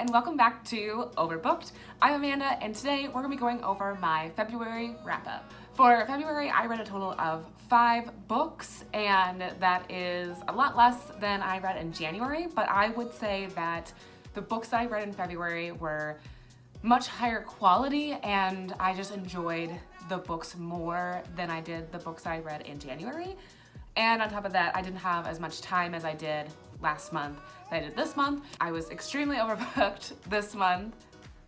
and welcome back to Overbooked. I'm Amanda, and today we're going to be going over my February wrap-up. For February, I read a total of 5 books, and that is a lot less than I read in January, but I would say that the books that I read in February were much higher quality, and I just enjoyed the books more than I did the books I read in January. And on top of that, I didn't have as much time as I did last month that I did this month. I was extremely overbooked this month.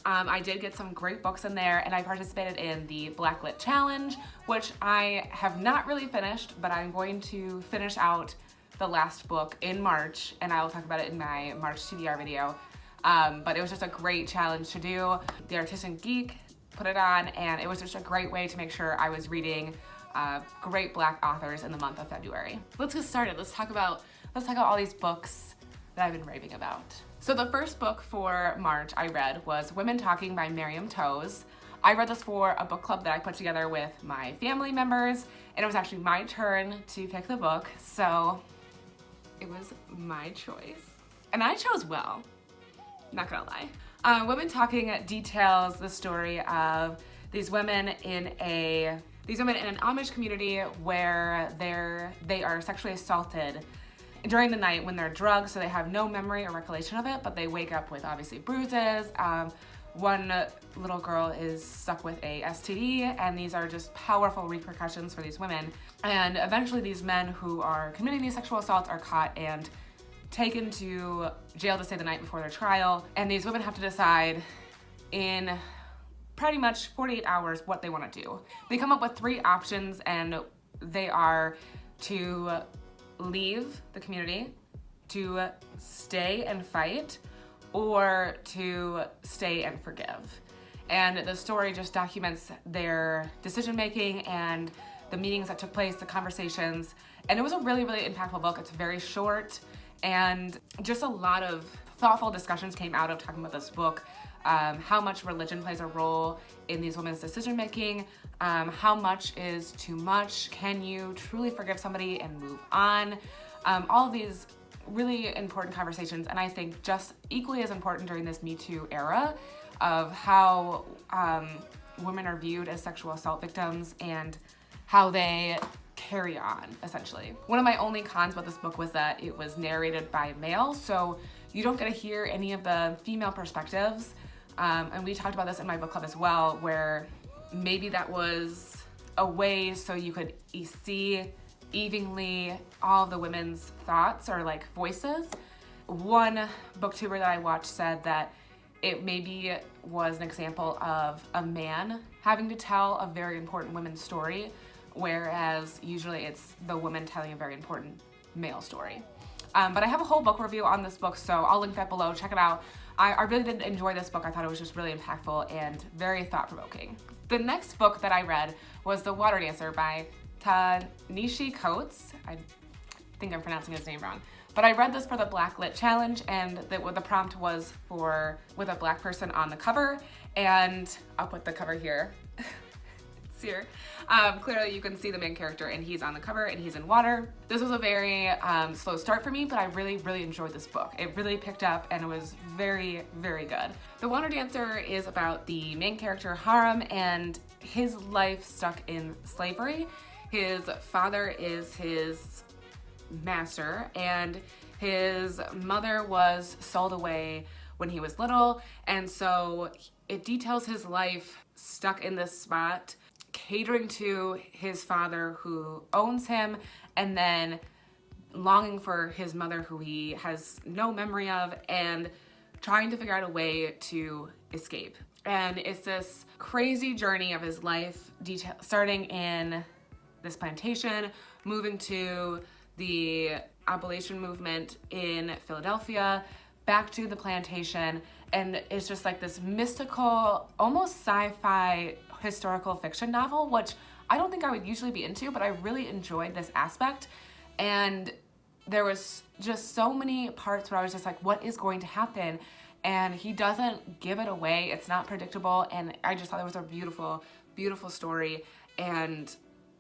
I did get some great books in there, and I participated in the Blacklit Challenge, which I have not really finished, but I'm going to finish out the last book in March, and I will talk about it in my March TBR video. But it was just a great challenge to do. The Artisan Geek put it on, and it was just a great way to make sure I was reading great Black authors in the month of February. Let's get started. Let's talk about all these books that I've been raving about. So the first book for March I read was Women Talking by Miriam Toews. I read this for a book club that I put together with my family members, and it was actually my turn to pick the book, so it was my choice. And I chose well, not gonna lie. Women Talking details the story of these women in an Amish community where they are sexually assaulted during the night when they're drugged, so they have no memory or recollection of it, but they wake up with obviously bruises. One little girl is stuck with a STD, and these are just powerful repercussions for these women. And eventually these men who are committing these sexual assaults are caught and taken to jail to stay the night before their trial, and these women have to decide in pretty much 48 hours what they want to do. They come up with 3 options, and they are to leave the community, to stay and fight, or to stay and forgive. And the story just documents their decision making and the meetings that took place, the conversations, and it was a really, really impactful book. It's very short, and just a lot of thoughtful discussions came out of talking about this book. How much religion plays a role in these women's decision making, how much is too much, can you truly forgive somebody and move on, all of these really important conversations, and I think just equally as important during this Me Too era of how women are viewed as sexual assault victims and how they carry on, essentially. One of my only cons about this book was that it was narrated by a male, so you don't get to hear any of the female perspectives. And we talked about this in my book club as well, where maybe that was a way so you could see evenly all of the women's thoughts or like voices. One booktuber that I watched said that it maybe was an example of a man having to tell a very important women's story, whereas usually it's the woman telling a very important male story. But I have a whole book review on this book, so I'll link that below. Check it out. I really did enjoy this book. I thought it was just really impactful and very thought-provoking. The next book that I read was The Water Dancer by Ta-Nehisi Coates. I think I'm pronouncing his name wrong. But I read this for the Blacklit Challenge, and the prompt was with a Black person on the cover, and I'll put the cover here. Here. Clearly you can see the main character, and he's on the cover and he's in water. This was a very slow start for me, but I really, really enjoyed this book. It really picked up, and it was very, very good. The Water Dancer is about the main character, Haram, and his life stuck in slavery. His father is his master, and his mother was sold away when he was little, and so it details his life stuck in this spot, catering to his father who owns him, and then longing for his mother who he has no memory of, and trying to figure out a way to escape. And it's this crazy journey of his life, starting in this plantation, moving to the abolition movement in Philadelphia, back to the plantation, and it's just like this mystical, almost sci-fi historical fiction novel, which I don't think I would usually be into, but I really enjoyed this aspect. And there was just so many parts where I was just like, what is going to happen? And he doesn't give it away. It's not predictable, and I just thought it was a beautiful, beautiful story, and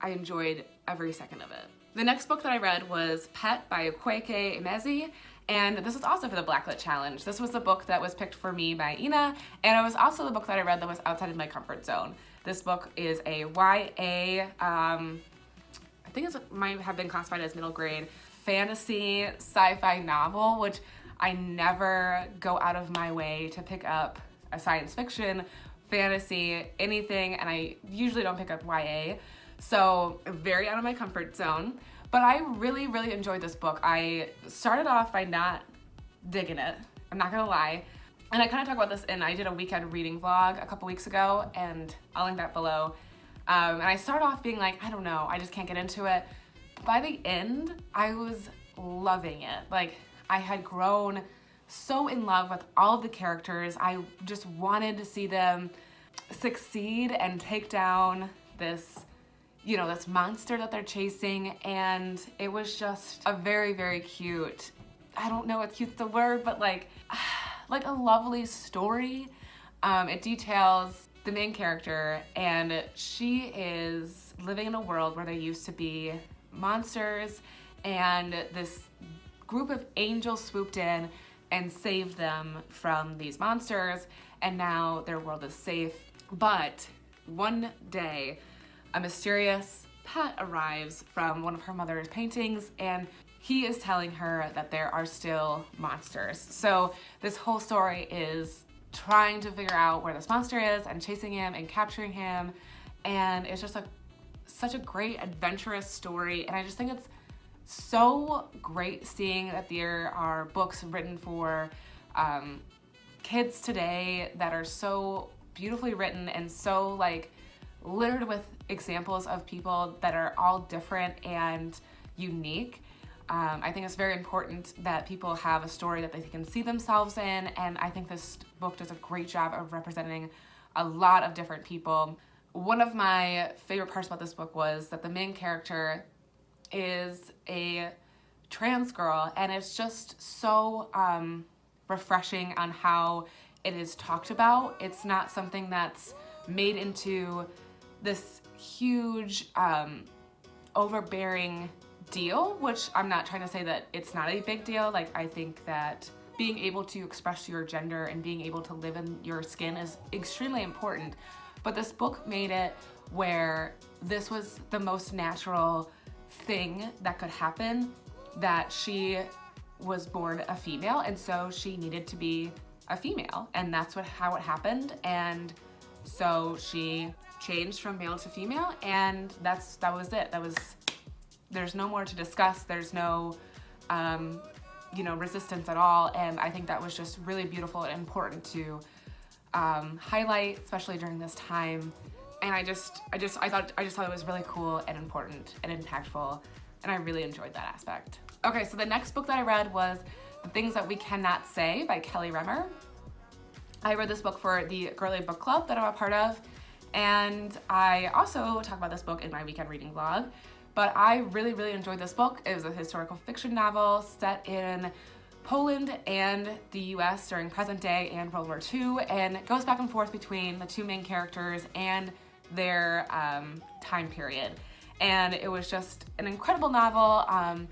I enjoyed every second of it. The next book that I read was Pet by Kweke Emezi, And this was also for the Blacklit Challenge. This was the book that was picked for me by Ina, and it was also the book that I read that was outside of my comfort zone. This book is a YA, I think it might have been classified as middle grade, fantasy sci-fi novel, which I never go out of my way to pick up a science fiction, fantasy, anything, and I usually don't pick up YA, so very out of my comfort zone. But I really, really enjoyed this book. I started off by not digging it, I'm not gonna lie. And I kind of talk about this I did a weekend reading vlog a couple weeks ago, and I'll link that below. And I started off being like, I don't know, I just can't get into it. By the end, I was loving it. Like, I had grown so in love with all of the characters. I just wanted to see them succeed and take down this, you know, this monster that they're chasing, and it was just a very, very cute, I don't know if cute's the word, but like a lovely story. It details the main character, and she is living in a world where there used to be monsters, and this group of angels swooped in and saved them from these monsters, and now their world is safe. But one day, a mysterious pet arrives from one of her mother's paintings, and he is telling her that there are still monsters. So this whole story is trying to figure out where this monster is and chasing him and capturing him, and it's just such a great adventurous story. And I just think it's so great seeing that there are books written for kids today that are so beautifully written and so like littered with examples of people that are all different and unique. I think it's very important that people have a story that they can see themselves in, and I think this book does a great job of representing a lot of different people. One of my favorite parts about this book was that the main character is a trans girl, and it's just so refreshing on how it is talked about. It's not something that's made into this huge overbearing deal, which I'm not trying to say that it's not a big deal. Like, I think that being able to express your gender and being able to live in your skin is extremely important. But this book made it where this was the most natural thing that could happen, that she was born a female, and so she needed to be a female, and that's how it happened. And so she changed from male to female, and that was it. There's no more to discuss. There's no resistance at all, and I think that was just really beautiful and important to highlight, especially during this time. And I just thought it was really cool and important and impactful, and I really enjoyed that aspect. Okay, so the next book that I read was The Things That We Cannot Say by Kelly Remmer. I read this book for the girly book club that I'm a part of, and I also talk about this book in my weekend reading vlog. But I really, really enjoyed this book. It was a historical fiction novel set in Poland and the US during present day and World War II, and it goes back and forth between the two main characters and their time period. And it was just an incredible novel.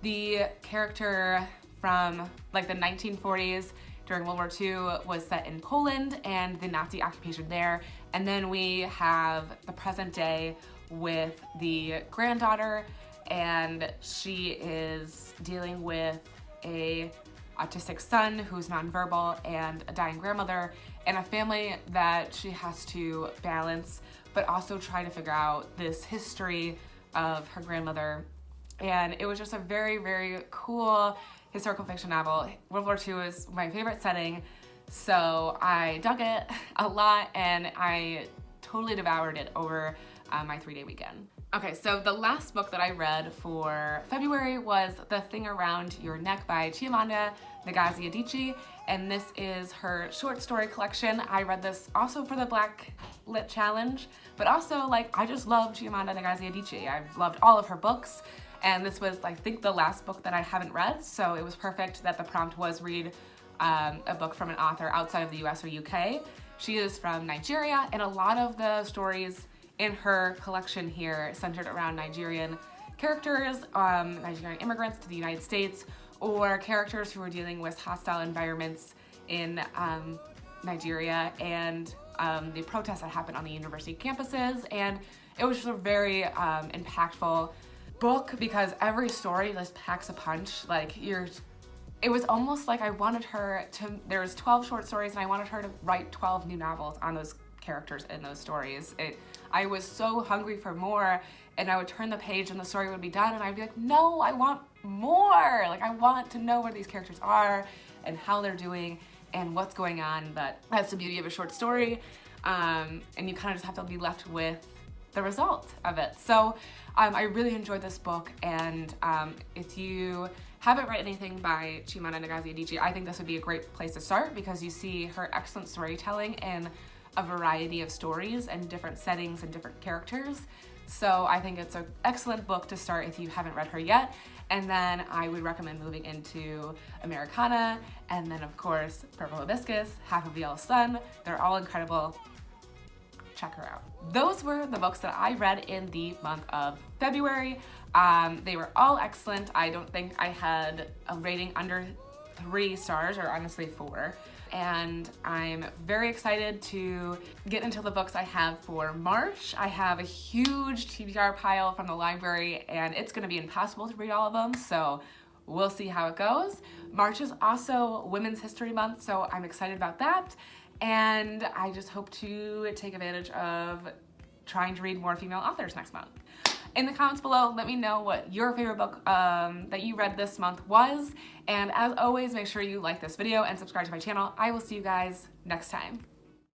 The character from like the 1940s during World War II was set in Poland and the Nazi occupation there. And then we have the present day with the granddaughter, and she is dealing with a autistic son who's nonverbal and a dying grandmother, and a family that she has to balance, but also try to figure out this history of her grandmother. And it was just a very, very cool historical fiction novel. World War II is my favorite setting, so I dug it a lot, and I totally devoured it over my 3-day weekend. Okay, so the last book that I read for February was The Thing Around Your Neck by Chimamanda Ngozi Adichie, and this is her short story collection. I read this also for the Blacklit Challenge, but also I just love Chimamanda Ngozi Adichie. I've loved all of her books, and this was I think the last book that I haven't read, so it was perfect that the prompt was read a book from an author outside of the US or UK. She is from Nigeria, and a lot of the stories in her collection here centered around Nigerian characters, Nigerian immigrants to the United States, or characters who are dealing with hostile environments in Nigeria and the protests that happened on the university campuses. And it was just a very impactful book because every story just packs a punch. Like it was almost like I wanted her to, there's 12 short stories and I wanted her to write 12 new novels on those characters in those stories. I was so hungry for more, and I would turn the page and the story would be done and I'd be like, no, I want more. Like, I want to know where these characters are and how they're doing and what's going on. But that's the beauty of a short story. And you kind of just have to be left with the result of it. So I really enjoyed this book, and if you haven't read anything by Chimamanda Ngozi Adichie, I think this would be a great place to start because you see her excellent storytelling in a variety of stories and different settings and different characters. So I think it's an excellent book to start if you haven't read her yet. And then I would recommend moving into Americana, and then of course Purple Hibiscus, Half of Yellow Sun. They're all incredible. Check her out. Those were the books that I read in the month of February. They were all excellent. I don't think I had a rating under 3 stars, or honestly 4. And I'm very excited to get into the books I have for March. I have a huge TBR pile from the library, and it's gonna be impossible to read all of them, so we'll see how it goes. March is also Women's History Month, so I'm excited about that. And I just hope to take advantage of trying to read more female authors next month. In the comments below, let me know what your favorite book that you read this month was. And as always, make sure you like this video and subscribe to my channel. I will see you guys next time.